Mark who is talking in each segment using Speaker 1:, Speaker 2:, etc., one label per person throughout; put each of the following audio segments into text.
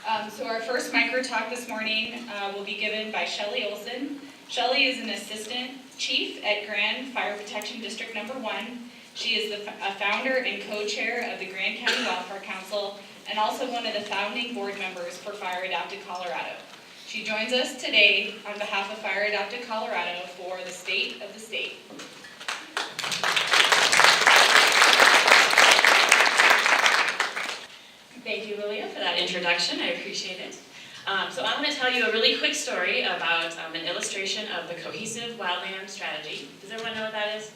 Speaker 1: So our first micro talk this morning will be given by Schelly Olson. Schelly is an assistant chief at Grand Fire Protection District Number 1. She is a founder and co-chair of the Grand County Wildland Fire Council and also one of the founding board members for Fire Adapted Colorado. She joins us today on behalf of Fire Adapted Colorado for the State of the State.
Speaker 2: Thank you, Lilia, for that introduction. I appreciate it. So I'm going to tell you a really quick story about an illustration of the Cohesive Wildland Strategy. Does everyone know what that is?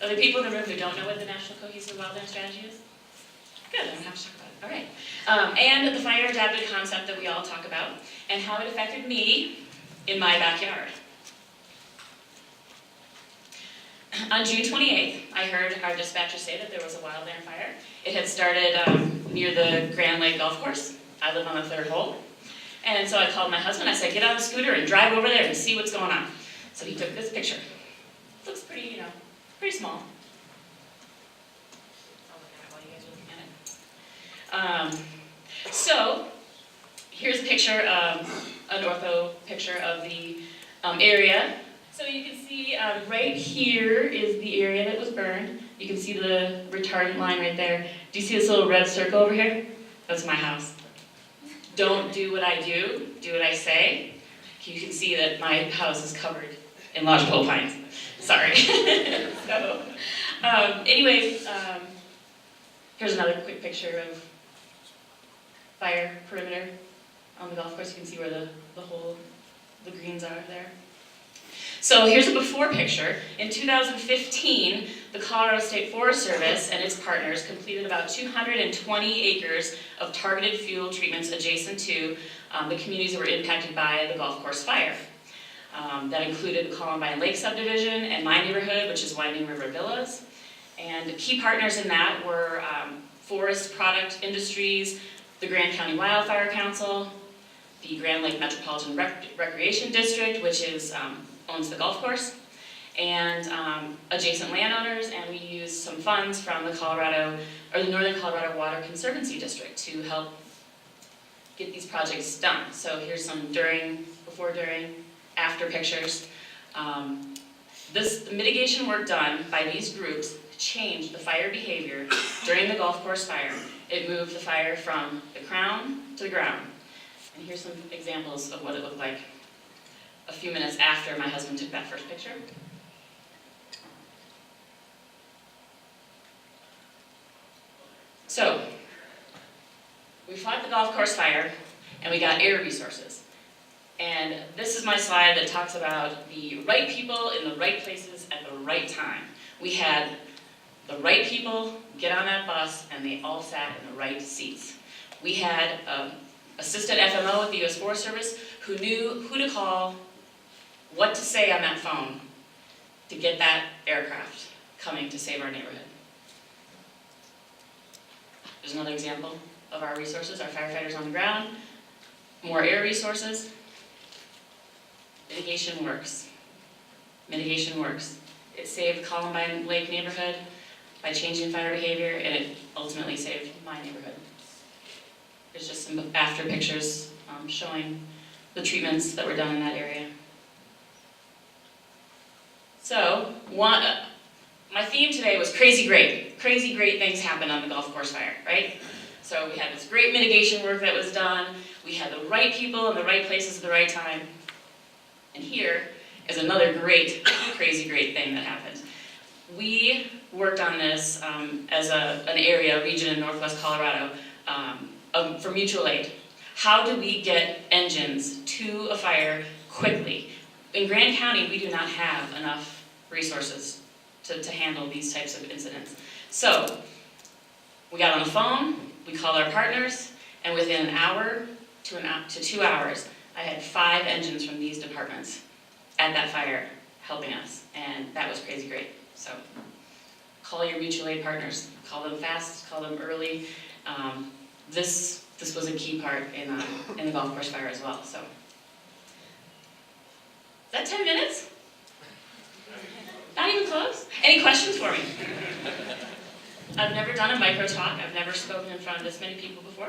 Speaker 2: Are there people in the room who don't know what the National Cohesive Wildland Strategy is? Good, I don't have to talk about it. All right. And the fire adapted concept that we all talk about, and how it affected me in my backyard. On June 28th, I heard our dispatcher say that there was a wildland fire. It had started near the Grand Lake Golf Course. I live on the third hole. And so I called my husband. I said, get on the scooter and drive over there and see what's going on. So he took this picture. It looks pretty, pretty small. I'll look at it while you guys are looking at it. So here's a picture, an ortho picture of the area. So you can see right here is the area that was burned. You can see the retardant line right there. Do you see this little red circle over here? That's my house. Don't do what I do what I say. You can see that my house is covered in lodgepole pines. Sorry. So, anyways, here's another quick picture of fire perimeter on the golf course. You can see where the greens are there. So here's a before picture. In 2015, the Colorado State Forest Service and its partners completed about 220 acres of targeted fuel treatments adjacent to the communities that were impacted by the golf course fire. That included the Columbine Lake subdivision and my neighborhood, which is Winding River Villas. And key partners in that were forest product industries, the Grand County Wildland Fire Council, the Grand Lake Metropolitan Recreation District, which owns the golf course, and adjacent landowners, and we used some funds from the Northern Colorado Water Conservancy District to help get these projects done. So here's some before, during, after pictures. This mitigation work done by these groups changed the fire behavior during the golf course fire. It moved the fire from the crown to the ground. And here's some examples of what it looked like a few minutes after my husband took that first picture. So, we fought the golf course fire, and we got air resources. And this is my slide that talks about the right people in the right places at the right time. We had the right people get on that bus, and they all sat in the right seats. We had assistant FMO at the U.S. Forest Service who knew who to call, what to say on that phone to get that aircraft coming to save our neighborhood. There's another example of our resources, our firefighters on the ground, more air resources. Mitigation works. Mitigation works. It saved Columbine Lake neighborhood by changing fire behavior, and it ultimately saved my neighborhood. There's just some after pictures showing the treatments that were done in that area. So, my theme today was crazy great. Crazy great things happened on the golf course fire, right? So we had this great mitigation work that was done. We had the right people in the right places at the right time. And here is another great, crazy great thing that happened. We worked on this as an area, region in Northwest Colorado, for mutual aid. How do we get engines to a fire quickly? In Grand County, we do not have enough resources to handle these types of incidents. So, we got on the phone, we called our partners, and within an hour to 2 hours, I had 5 engines from these departments at that fire helping us, and that was crazy great. So, call your mutual aid partners. Call them fast, call them early. This was a key part in the golf course fire as well. So, is that 10 minutes? Not even close? Any questions for me? I've never done a micro talk. I've never spoken in front of this many people before.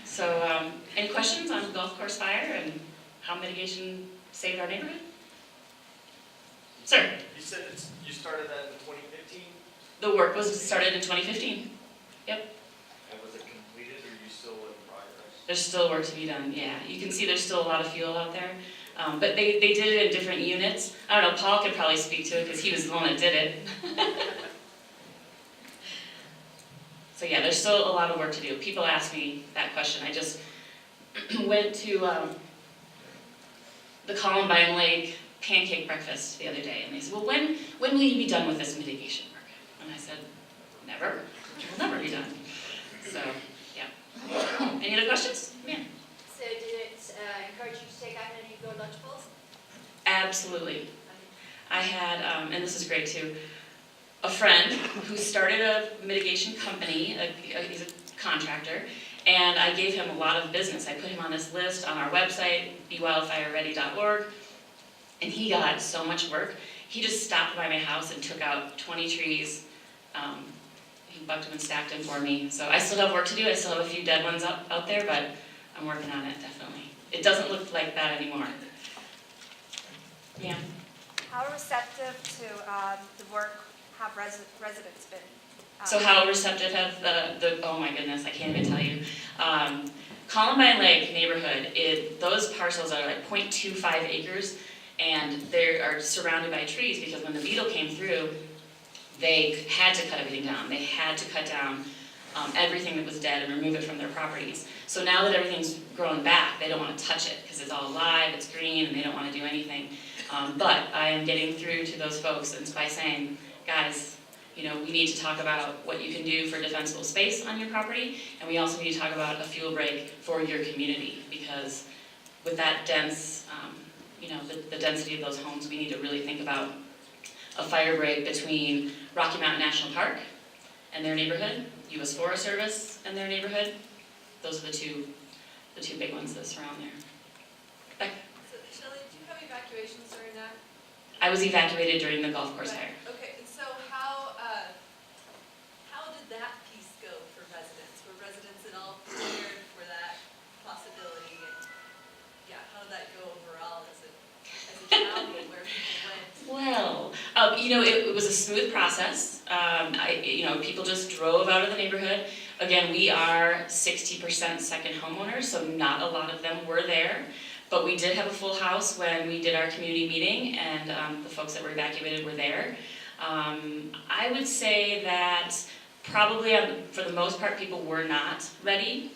Speaker 2: So, any questions? golf course fire and how mitigation saved our neighborhood? Sir?
Speaker 3: You said you started that in 2015?
Speaker 2: The work was started in 2015. Yep.
Speaker 3: And was it completed, or are you still in progress?
Speaker 2: There's still work to be done, yeah. You can see there's still a lot of fuel out there. But they did it in different units. I don't know, Paul could probably speak to it because he was the one that did it. So yeah, there's still a lot of work to do. People ask me that question. I just went to the Columbine Lake pancake breakfast the other day, and they said, well, when will you be done with this mitigation work? And I said, never. It will never be done. So, yeah. Any other questions? Yeah.
Speaker 4: So did it encourage you to take out any of your lunchables?
Speaker 2: Absolutely. I had, and this is great too, a friend who started a mitigation company, he's a contractor, and I gave him a lot of business. I put him on this list on our website, bewildfireready.org, and he got so much work. He just stopped by my house and took out 20 trees. He bucked them and stacked them for me. So I still have work to do. I still have a few dead ones out there, but I'm working on it, definitely. It doesn't look like that anymore. Yeah.
Speaker 4: How receptive to the work have residents been?
Speaker 2: So how receptive have oh my goodness, I can't even tell you. Columbine Lake neighborhood, those parcels are like 0.25 acres, and they are surrounded by trees because when the beetle came through, they had to cut everything down. They had to cut down everything that was dead and remove it from their properties. So now that everything's grown back, they don't want to touch it because it's all alive, it's green, and they don't want to do anything. But I am getting through to those folks and by saying, guys, you know, we need to talk about what you can do for defensible space on your property, and we also need to talk about a fuel break for your community, because with that dense, you know, the density of those homes, we need to really think about a fire break between Rocky Mountain National Park and their neighborhood, U.S. Forest Service and their neighborhood. Those are the two big ones that surround there. Beck?
Speaker 5: So, Schelly, do you have evacuations during that?
Speaker 2: I was evacuated during the golf course fire.
Speaker 5: Okay, and so how did that piece go for residents? Were residents at all prepared for that possibility? And yeah, how did that go overall as a county where people went?
Speaker 2: Well, you know, it was a smooth process. You know, people just drove out of the neighborhood. Again, we are 60% second homeowners, so not a lot of them were there. But we did have a full house when we did our community meeting, and the folks that were evacuated were there. I would say that probably for the most part, people were not ready.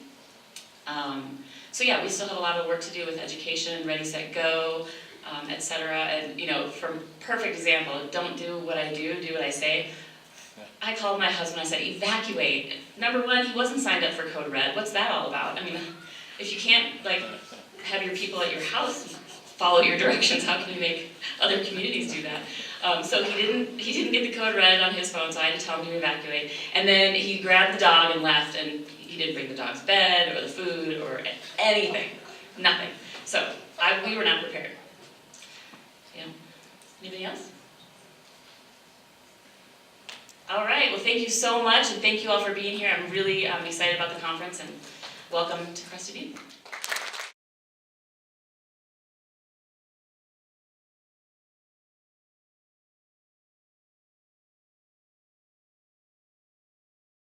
Speaker 2: So yeah, we still have a lot of work to do with education, ready, set, go, et cetera. And you know, for perfect example, don't do what I do what I say. I called my husband, I said, evacuate. Number one, he wasn't signed up for Code Red. What's that all about? I mean, if you can't like have your people at your house follow your directions, how can you make other communities do that? So he didn't get the Code Red on his phone, so I had to tell him to evacuate. And then he grabbed the dog and left, and he didn't bring the dog's bed or the food or anything, nothing. So we were not prepared. Yeah. Anybody else? All right, well thank you so much, and thank you all for being here. I'm really excited about the conference, and welcome to Crested Butte.